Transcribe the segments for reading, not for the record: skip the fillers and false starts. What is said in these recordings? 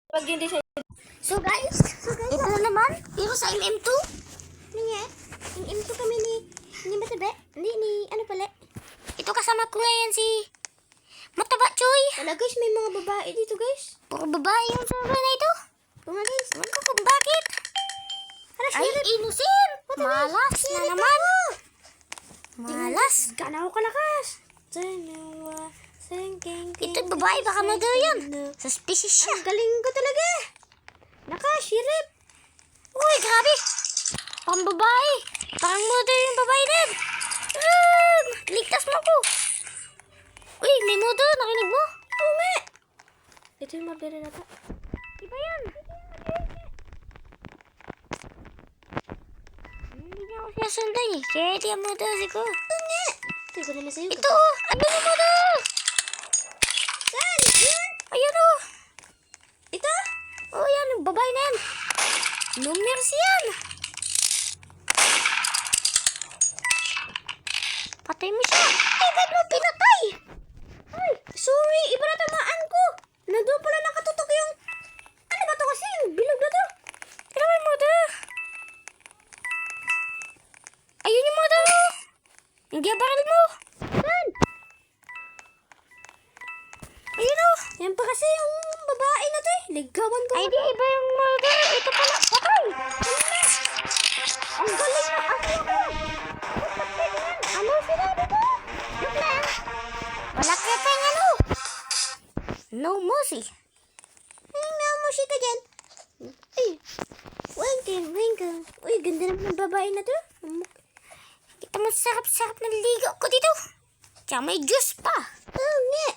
Pag hindi siya... So guys, ito na naman, pero sa MM2. Ano nga? MM2 kami ni Matabe. Ni ano pala? Ito kasama ko ngayon si Mataba Choy. Wala guys, may mga babae dito guys. Puro babae yung server na ito. Mga guys. Ewan ko kung bakit. Ay, inusin. Malas na naman. Malas. Ganaw ka lakas. Ito babae, baka mother yun. Suspicious siya. Ang galing ko talaga. Nakashirip. Uy, grabe. Pang babae. Parang mother yung babae na yun. Ligtas mo ko. Uy, may mother. Nakinig mo? Oo nga. Ito yung mabere na to. Iba yan. Hindi niya ako sinasundan eh. Kaya di ang mother ko. Oo nga. Ito ko naman sa'yo. Ito. Ano yung mother? Saan? Yun? Ayan o. Ito? Oh, yan. Yung babae na yan. No mercy yan. Patay mo siya. Eh, ba't mo pinatay? Ay, sorry. Iba na tamaan ko. Nandun pala nakatutok yung... Ano ba to kasi? Yung bilog na to. Pero may mother. Ayun yung mother mo. Hindi ang baril mo. Saan? Ayun o. Yan pa kasi yung babae na to eh. Ligawan ko. Ay, di iba yung mother. Ito pala. Patay. Ang galing na. Ano sinabi ko? Look lang. Wala ka pa yung ano. No mercy. Ay, mo siya ka dyan. Ay, winkle. Uy, ganda naman ng babae na to. Kita mo sarap-sarap ng ligo ko dito. Tsaka may juice pa. Oo nga.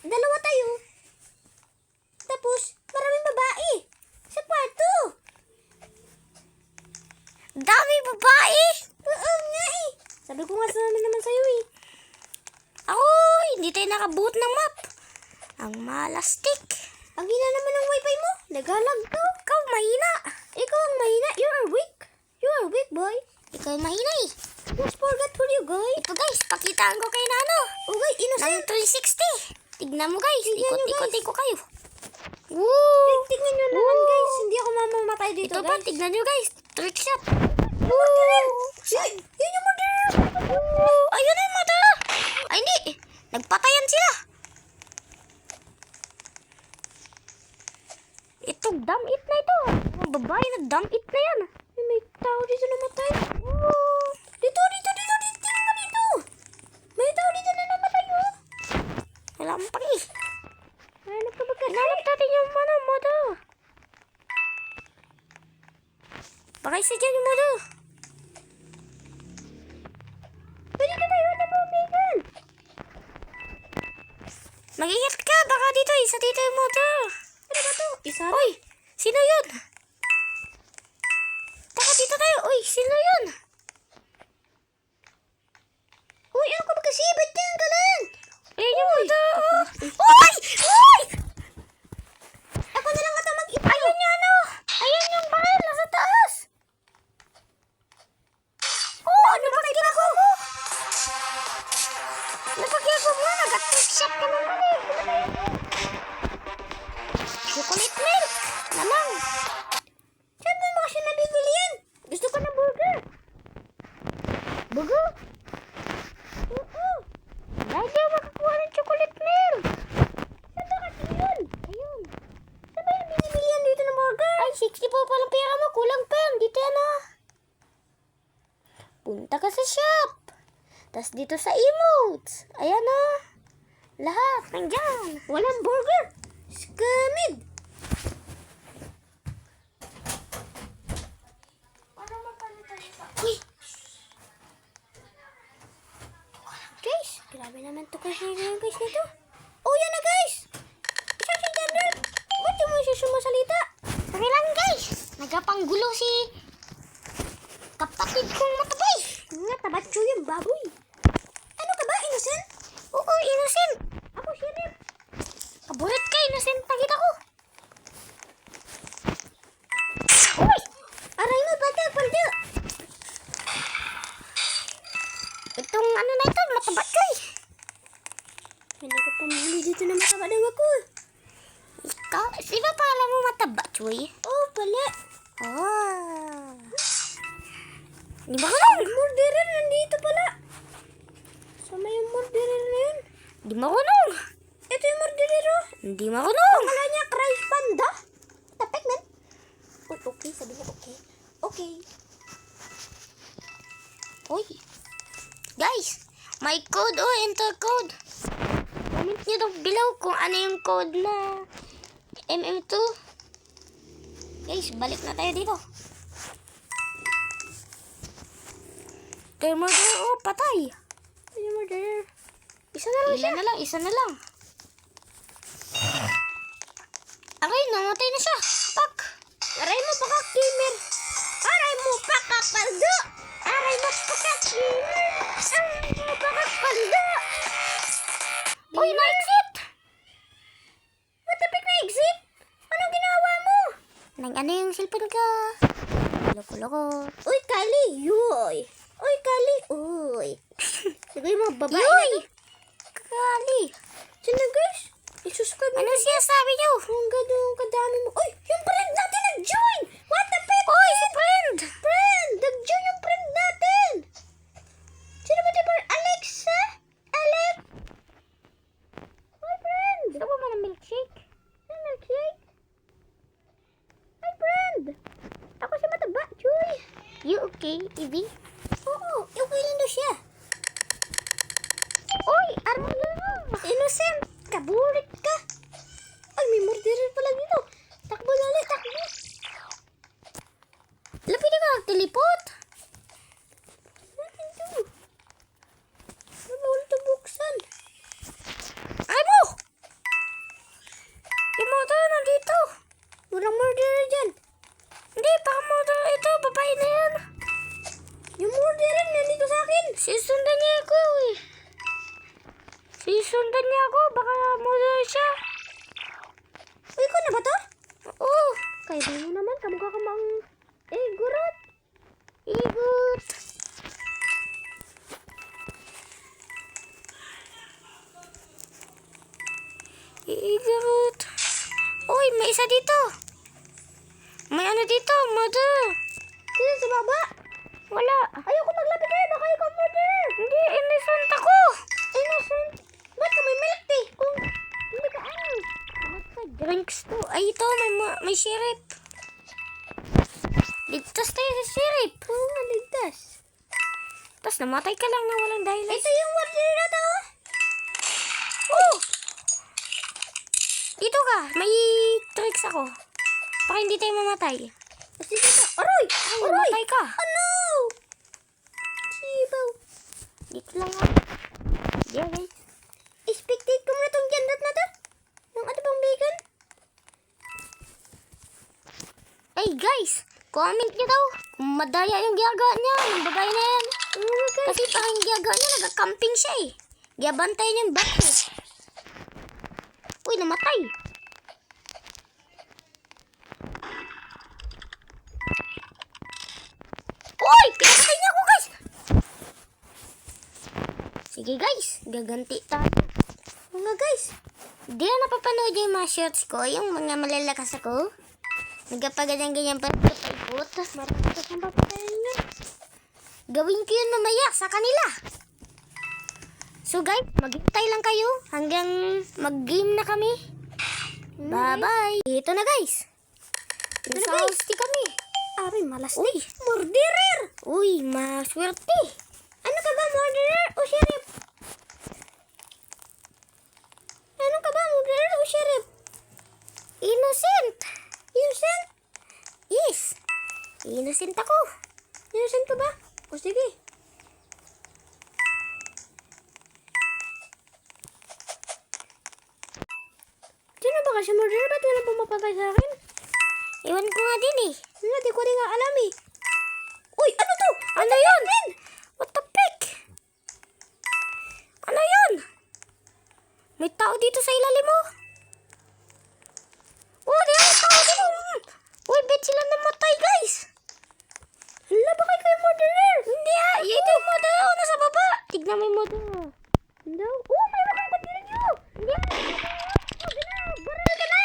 Dalawa tayo. Tapos, maraming babae. Sa kwarto. Dami babae. Oo nga eh. Sabi ko nga naman sa'yo eh. Ako, hindi tayo nakabuot ng map. Ang malastik. Ang hina naman ng wifi mo. Nagalag to. Ikaw mahina. Ikaw ang mahina. You are weak. You are weak, boy. Ikaw mahina eh. Just forgot for you, guys. Ito guys, pakitaan ko kayo na ano. Oh, guys, innocent. Ng 360. Tignan mo guys. Tignan nyo, Ikot-ikot ko kayo. Woo! Tignan nyo naman, guys. Hindi ako mamamatay dito, Ito pa, guys. tignan nyo guys. Trick shot. Yun yung murder. Ayun na yung mata. Ay hindi. Nagpatayan sila. Ito, dump-it na ito. Ang babae na dump-it na yan. May tao dito namatay. Dito. Tingnan ka dito. May tao dito na namatay, oh. Wala akong paki. Ano ka ba kasi? Nanap natin yung mata. Baka isa dyan yung mata. Pwede ka tayo na bumigan. Mag-ingat ka. Baka dito. Isa dito yung mata. Ano ba to? Isa? Uy, sino yun? Taka dito tayo. Uy, sino yun? Uy, ano ka ba kasi? Ba't yan ka lang? Ayun yung mata. Uy! Uy! Ako na lang ata mag-ipa. Ayun yung ano. Ayun yung baril. Nasa taas. Oh, napakita ko. Napakita mo. Nag-trick shot ka naman eh. Chocolate milk. Naman. Saan mo kasi nabibili yan? Gusto ko na burger. Burger? Oo. Dahil di ako makakuha ng chocolate milk. Saan ba kasi yun? Ayun. Saan ba yung binibili yan dito ng burger? Ay, 60 po palang pera mo. Kulang pa yan. Dito yan ah. Punta ka sa shop. Tapos dito sa emotes. Ayan ah. Lahat. Nandyan. Walang burger. Scamid. Uy. Guys, grabe naman to kasi ngayon guys nito. Oh, yan na guys. Isa si General. Ba't yung mga siya sumasalita? Sorry lang guys. Nagapanggulo si kapatid kong matabay. Nga, tabatso yung baboy. Ano ka ba, innocent? Oo, innocent. Ako, sheriff. Kabulit ka, innocent na kita ko. Uy! Aray mo, bata, paldo. Itong ano na ito, mataba ko eh. May nagpamuli dito na mataba daw ako. Ikaw, Di ba pala mo mataba, Chuy? Oh, pala. Oh. Di ba ka Yung murderer nandito pala. Sama yung murderer na yun. Di marunong. Ito yung murderer oh. Hindi marunong. Wala niya cry panda. Tapek man. Uy, okay. Sabi mo okay. Okay. Uy. Guys, may code oh, enter code. Comment nyo daw below kung ano yung code na MM2. Guys, balik na tayo dito. Murder, oh, patay. Ito yung murderer. Isa na lang siya. Ilan na lang, isa na lang. Okay, namatay na siya. Pak! Aray mo baka gamer. Aray mo baka paldo. Aray mo baka gamer. Aray mo baka paldo. Uy, na-exit! What the heck na exit? Anong ginawa mo? Nang ano yung cellphone ko? Loko-loko. Uy, Kali. Yoy. Uy, Kali. Uy. Sagay mo, babae na Yoy! to. Kali! Sino guys? I-subscribe Ano mo. siya sabi niyo? Ang gadong kadami mo. Uy, yung friend natin nag-join. What the heck? Uy, si friend! Friend! Nag-join yung friend natin! Sino ba ito? Alexa? Alex? Hi, friend! Gusto mo ba ng milkshake? Hi, milkshake? Hi, friend! Ako si Mataba, Chuy. You okay, Ibi? Oo, okay lang daw siya. Uy, ano na? Innocent! Kabulit ka! Ay, may murderer pala dito. Takbo dali, takbo. Lapit ka mag-teleport? Ano ito? Ano bawal ito buksan? Ay mo! Yung motor nandito. Walang murderer dyan. Hindi, baka motor ito. Babae na yan. Yung murderer nandito sa akin. Sisundan niya ako eh. Sisundan niya ako. Baka motor siya. Uy, ikaw na ba to? Oo. Kaya mo naman, kamukha ka mang... gurot. Igot. Igot. Uy, may isa dito. May ano dito, mother. Sino sa baba? Wala. Ayoko maglapit kayo, baka ikaw murderer. Hindi, innocent ako. Innocent. Ba't ka may milk tea? Kung hindi ka ano? Drinks to. Ay, ito, may sheriff. Ligtas tayo sa sheriff. Oo nga, ligtas. Tapos namatay ka lang na walang dahilan. Ito yung murderer na to. Oh! Dito ka. May tricks ako. Para hindi tayo mamatay. Sige ka. Aroy! Ay, Aroy! namatay ka. Ano? Sibaw. Dito lang ako. Yeah, guys. Spectate ko muna tong jandot na to. Yung ano bang bacon? Hey, guys. Comment nyo daw. Kung madaya yung ginagawa niya. Yung babae na yan. Oo, guys. Kasi parang ginagawa niya. Nagka-camping siya eh. Giyabantay niya yung bato. Uy, namatay. Uy! Pinatay niya ako, guys! Sige, guys. Gaganti tayo. Mga guys. Di na napapanood yung mga shorts ko. Yung mga malalakas ako. Nagkapaganyan-ganyan pa. Nagkapaikot. Marami ka pang papatayin na. Gawin ko yun mamaya sa kanila. So guys, maghintay lang kayo hanggang mag-game na kami. Bye-bye. Ito na guys. Ito na, Nasa guys. house kami. Aray, malas Uy. Murderer! Uy, maswerte. Ano ka ba, murderer o sheriff? Ano ka ba, murderer o sheriff? Innocent. Innocent? Yes. Innocent ako. Innocent ka ba? O sige. Sino ba kasi murderer? Ba't wala pumapatay sa akin? Iwan ko nga din eh. Nga, di ko rin nga alam eh. Uy, ano to? Ano yun? What the heck? Ano yun? May tao dito sa ilalim mo. Oh, di may tao dito. Uy, bet sila namatay, guys. Hala, baka ikaw yung murderer? Hindi ah, ito yung model. Oh, nasa baba. Tignan mo yung model. Hindi. Oh, may makang pagdirin nyo. Hindi. Huwag na, baral ka na.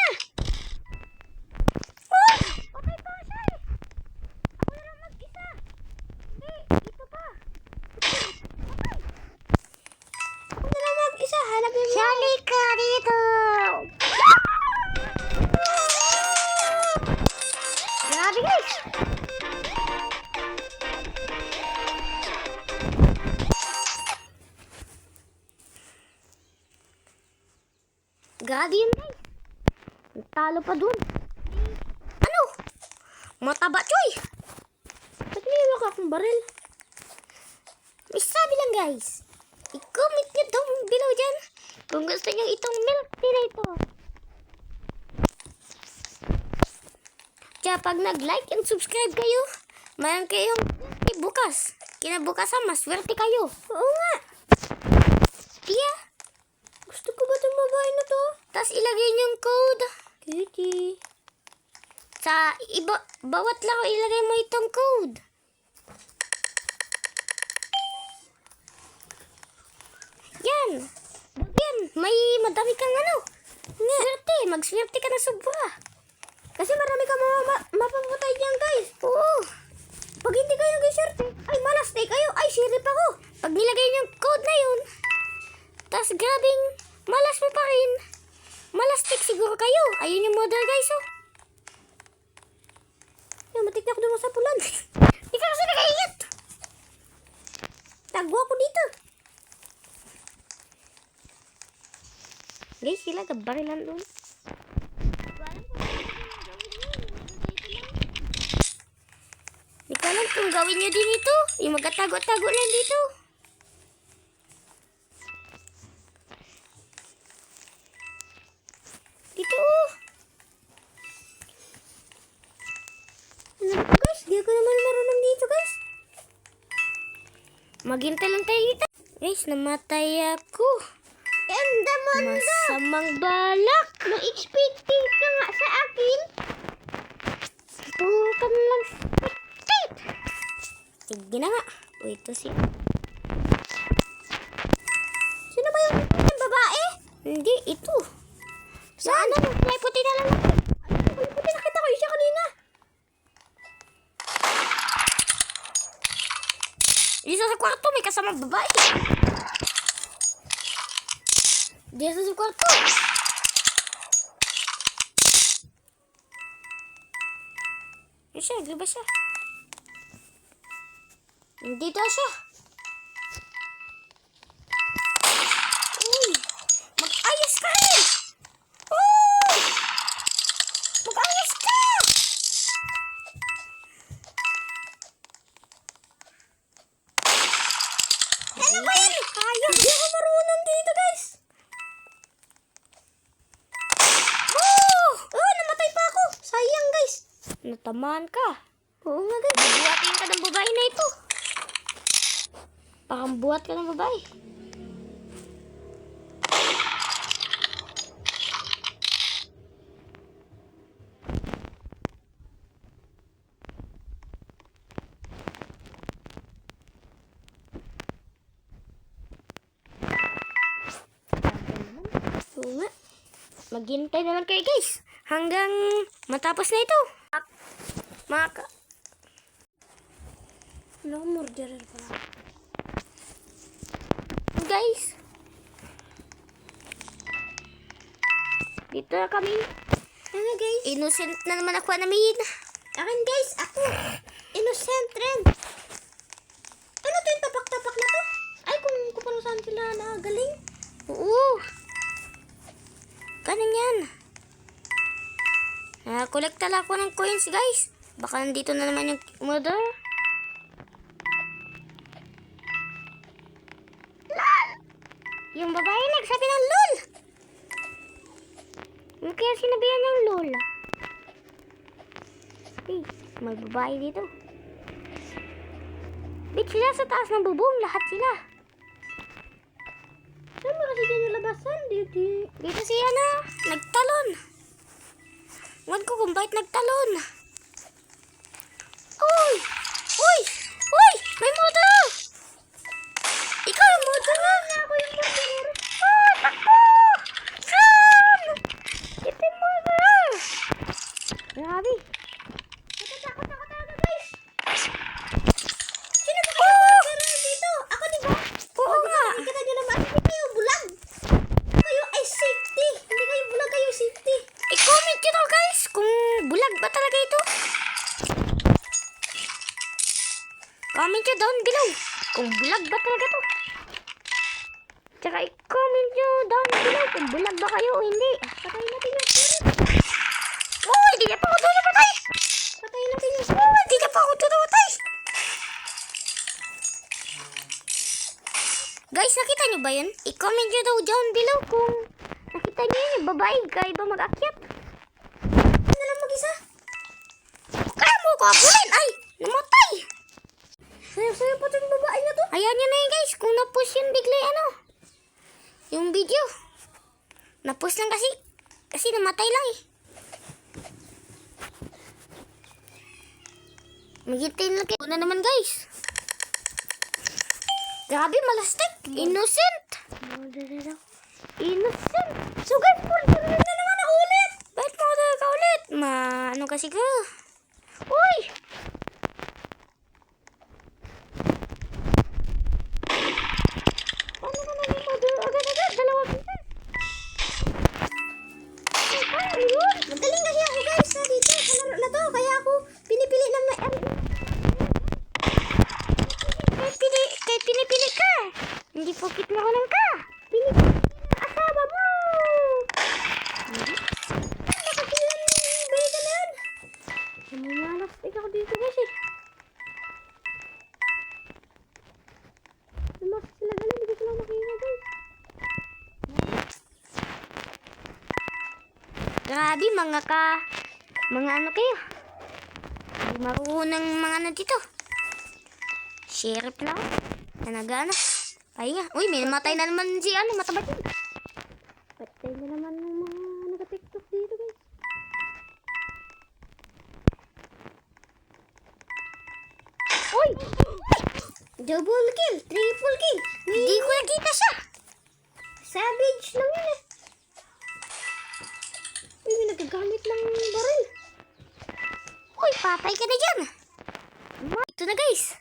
talo pa dun. Ano? Mataba, Choy. Ba't may iwak akong baril? May sabi lang, guys. I-comment nyo daw below dyan kung gusto nyo itong milk tea na ito. Kaya pag nag-like and subscribe kayo, mayroon kayong bukas. Kinabukasan, maswerte kayo. Oo nga. Tiya. Gusto ko ba itong babae na to? Tapos ilagay nyo yung code. Cutie. Sa bawat laro, ilagay mo itong code. Yan. Yan. May madami kang ano. Swerte. Magswerte ka na sobra. Kasi marami ka mapapatay niyan, guys. Oo. Pag hindi kayo nag-swerte, ay malastay kayo. Ay, sirip ako. Pag nilagay niyo yung code na yun, tas grabing malas mo pa rin. Malastik siguro kayo. Ayun yung model, guys, oh. Yung matik na ako doon sa pulan. Di ka kasi nakaingat. Tagwa ako dito. Guys, sila kabarilan doon. Di ko alam kung gawin nyo din ito. Yung magkatago-tago lang dito. Dito, oh. Ano ba, guys? Di ako naman marunong dito, guys. Maghintay lang tayo dito. Guys, namatay ako. Enda mo. Masamang balak. Na-expecting ka nga sa akin. Puro ka na lang spectate. Sige na nga. O, ito si... Sino ba yung babae? Hindi, ito. Saan na? May puti na lang. Ay, puti nakita ko yung siya kanina. Dito sa kwarto, may kasamang babae. Dito sa kwarto. Yun siya, naglabas siya. Dito siya. Uy, mag-ayos ka rin. Uy, mag-ayos ka. Ano ba yan? Ayos. Hindi ako marunong dito, guys. Oh, namatay pa ako. Sayang, guys. Natamaan ka. Oo nga, guys. Bubuhatin ka ng babae na ito. Parang buhat ka ng babae. Oo nga. Maghintay na lang kayo, guys. Hanggang matapos na ito. Maka... Ano, murderer pala. Guys. Dito na kami. Ano, guys? Innocent na naman ako namin. Akin, guys. Ako. Innocent rin. Ano to yung tapak-tapak na to? Ay, kung paano saan sila nakagaling. Oo. Ganun yan. Collect tala ako ng coins, guys. Baka nandito na naman yung mother. LOL! Yung babae nagsabi ng LOL. Yung kaya sinabihan niyang LOL. Hey, may babae dito. Bit sila sa taas ng bubong. Lahat sila. Saan ba kasi dyan yung labasan? Dito si ano, nagtalon. Ewan ko kung bakit nagtalon. Uy! Uy! Uy! May motor! Ikaw yung motor! Ako yung murderer. Ah! Takbo! Saan? Ito yung motor! Grabe. Natatakot ako talaga, guys. Sino ba Oh! kayo murderer dito? Ako, di ba? Oo nga. Hindi ka nyo naman. Hindi kayo bulag. Kayo ay safety. Hindi kayo bulag, kayo safety. I-comment nyo daw, guys kung bulag ba talaga ito. Comment nyo down below kung bulag ba talaga to. Tsaka i-comment nyo down below kung bulag ba kayo o hindi. Patay natin yung spirit. ba yun? I-comment nyo daw down below kung nakita nyo yun, yung babae, kaya ba mag-akyat? Ano lang mag-isa? Kaya mo ko abulin! Ay! Namatay! Sayo-sayo pa itong babae na to. Ayan nyo na yun guys, kung na-push yun bigla yung video. Na-push lang kasi namatay lang eh. Maghintay lang kayo. Una naman guys. Grabe, malastik. Innocent. Innocent. So guys, na naman ako ulit. Bakit mo ka ulit? Ano kasi ka? Uy! Paano ka naging mother? Agad-agad, dalawa pieces. Ano yun? Magaling kasi ako guys sa dito. Sa laro na to. Kaya ako pinipili na may... Kahit pinipili ka. Hindi pokit na ko lang ka. Pinipili na asawa mo. Bakit yun? Balik ka na yun. Namamalapit ako dito guys eh. Lumakit sila galing. Hindi ko sila makita guys. Grabe, mga ano kayo. Hindi marunong mga ano dito. Sheriff na ako. Nagana. Ay nga. Uy, may namatay na naman si mataba dyan. Patay na naman ng mga naka-tiktok dito guys. Uy! Double kill! Triple kill! Hindi ko nakita siya. Savage lang yun eh. Uy, may nagagamit ng baril. Uy, patay ka na dyan. Ito na guys.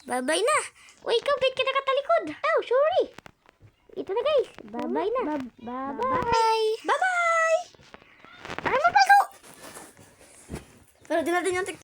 Bye-bye na. Uy, ikaw, ba't ka nakatalikod? Oh, sorry. Ito na guys. Bye-bye na. Bye-bye. Bye-bye! Ay, mapago! Pero din natin yung TikTok.